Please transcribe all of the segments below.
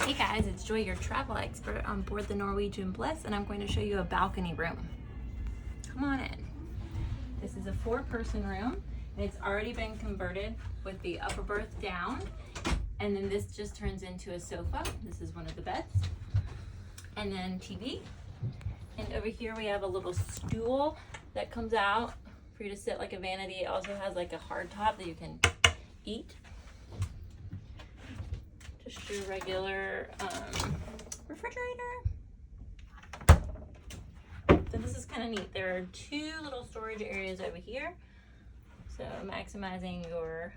Hey guys, it's Joy, your travel expert on board the Norwegian Bliss, and I'm going to show you a balcony room. Come on in. This is a 4-person room, and it's already been converted with the upper berth down, and then this just turns into a sofa. This is one of the beds, and then TV. And over here we have a little stool that comes out for you to sit like a vanity. It also has like a hard top that you can eat. Just your regular refrigerator. So this is kind of neat. There are 2 little storage areas over here. So maximizing your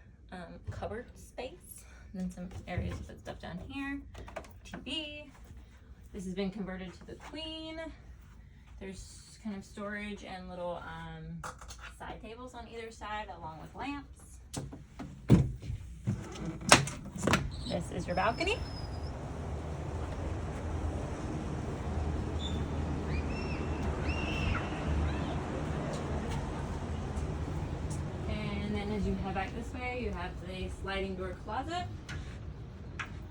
cupboard space. And then some areas to put stuff down here. TV. This has been converted to the queen. There's kind of storage and little side tables on either side along with lamps. This is your balcony. And then as you head back this way, you have the sliding door closet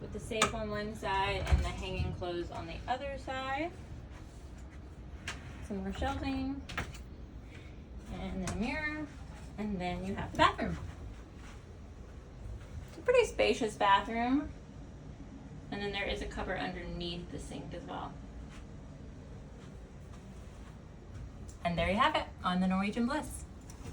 with the safe on one side and the hanging clothes on the other side. Some more shelving, and then a mirror, and then you have the bathroom. It's a pretty spacious bathroom, and then there is a cupboard underneath the sink as well. And there you have it on the Norwegian Bliss.